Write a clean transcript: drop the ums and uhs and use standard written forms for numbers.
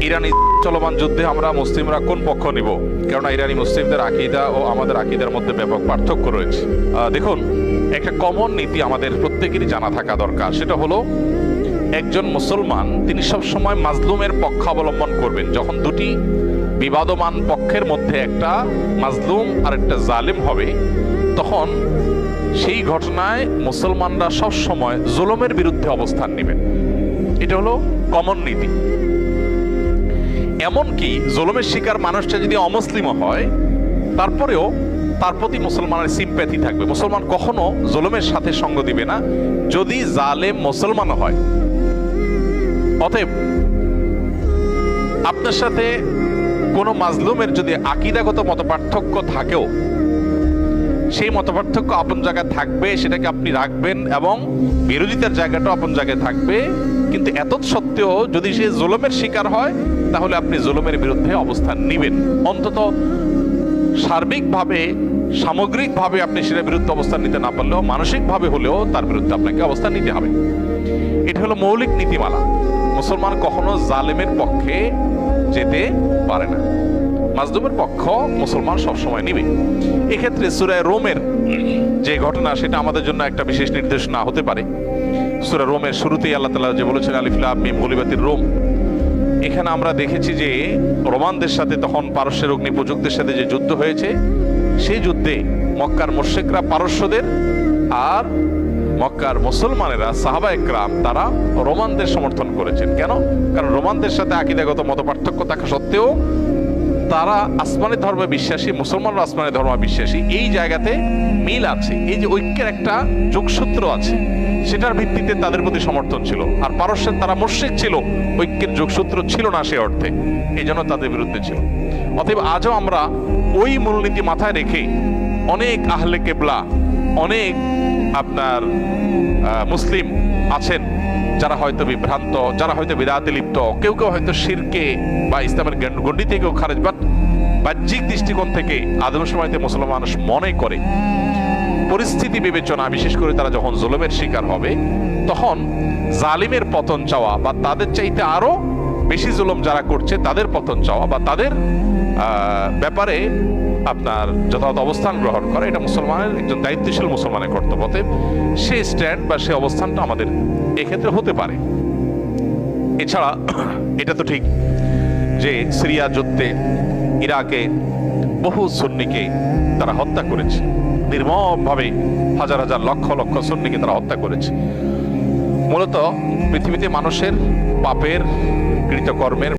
ইরানি চলমান যুদ্ধে আমরা মুসলিমরা কোন পক্ষ নিব, কেননা ইরানি মুসলিমদের আকীদা ও আমাদের আকীদার মধ্যে ব্যাপক পার্থক্য রয়েছে। দেখুন, একটা কমন নীতি আমাদের প্রত্যেকেরই জানা থাকা দরকার। সেটা হলো, একজন মুসলমান তিনি সবসময় মাজলুমের পক্ষ অবলম্বন করবেন। যখন দুটি বিবাদমান পক্ষের মধ্যে একটা মাজলুম আর একটা জালেম হবে, তখন সেই ঘটনায় মুসলমানরা সব সময় জুলুমের বিরুদ্ধে অবস্থান নেবেন। এটা হলো কমন নীতি। এমনকি জুলুমের শিকার মানুষটা যদি অমুসলিমও হয়, তারপরেও তার প্রতি মুসলমানের সিম্প্যাথি থাকবে। মুসলমান কখনো জুলুমের সাথে সঙ্গ দিবে না, যদি জালেম মুসলমানও হয়। অতএব আপনার সাথে কোনো মাজলুমের যদি আকীদাগত মতপার্থক্য থাকেও, সেই মতপার্থক্য আপন জায়গায় থাকবে, সেটাকে আপনি রাখবেন, এবং বিরোধিতার জায়গাটাও আপন জায়গায় থাকবে। কিন্তু এত সত্ত্বেও যদি সে জুলুমের শিকার হয়, তাহলে আপনি জুলুমের বিরুদ্ধে অবস্থান নেবেন। অন্তত সার্বিকভাবে, সামগ্রিকভাবে আপনি সেটার বিরুদ্ধে অবস্থান নিতে না পারলেও মানসিকভাবে হলেও তার বিরুদ্ধে আপনাকে অবস্থান নিতে হবে। এটা হলো মৌলিক নীতিমালা। মুসলমান কখনো জালেমের পক্ষে যেতে পারে না, মাজলুমের পক্ষ মুসলমান সবসময় নিবে। এক্ষেত্রে সূরা রোমের যে ঘটনা, সেটা আমাদের জন্য একটা বিশেষ নির্দেশনা হতে পারে। সূরা রোমের শুরুতেই আল্লাহ তাআলা যে বলেছেন, আলিফ লাম মিম গুলিবাতির রোম। এখানে আমরা দেখেছি যে রোমানদের সাথে, তখন পারস্যের অগ্নিপূজকদের সাথে যে যুদ্ধ হয়েছে, সেই যুদ্ধে মক্কার মুশরিকরা পারস্যদের, আর মক্কার মুসলমানেরা সাহাবা একরাম তারা রোমানদের সমর্থন করেছেন। কেন? কারণ রোমানদের সাথে আকীদাগত মতপার্থক্য থাকা সত্ত্বেও তারা আসমানি ধর্মে বিশ্বাসী, মুসলমানরা আসমানি ধর্মে বিশ্বাসী। এই জায়গাতে মিল আছে, এই যে ঐক্যের একটা যোগসূত্র আছে, সেটার ভিত্তিতে তাদের প্রতি সমর্থন ছিল। আর পারস্যের তারা মুশরিক ছিল, ঐক্যের যোগসূত্র ছিল না সে অর্থে, এই জন্য তাদের বিরুদ্ধে ছিল। অতএব আজও আমরা ওই মূলনীতি মাথায় রেখে অনেক আহলে কেবলা, অনেক আপনার মুসলিম আছেন যারা হয়তো বিভ্রান্ত, যারা হয়তো বিদআতে লিপ্ত, কেউ কেউ হয়তো শিরকে বা ইসলামের গণ্ডি থেকেও খারেজ, বাট বাহ্যিক দৃষ্টিকোণ থেকে আদম সময়তে মুসলমান মানুষ মনে করে পরিস্থিতি বিবেচনা, বিশেষ করে তারা যখন জুলুমের শিকার হবে, তখন জালিমের পতন চাওয়া বা তাদের চাইতে আরো বেশি জুলুম যারা করছে তাদের পতন চাওয়া বা তাদের ব্যাপারে আপনার যথাযথ অবস্থান গ্রহণ করা, এটা মুসলমানের, একজন দায়িত্বশীল মুসলমানের কর্তব্য। সে স্ট্যান্ড বা সে অবস্থানটা আমাদের এক্ষেত্রে হতে পারে। এছাড়া এটা তো ঠিক যে সিরিয়া যুদ্ধে ইরাকে বহু সুন্নিকে তারা হত্যা করেছে, নির্মমভাবে হাজার হাজার লক্ষ লক্ষ সুন্নিকে তারা হত্যা করেছে। মূলত পৃথিবীতে মানুষের পাপের, কৃতকর্মের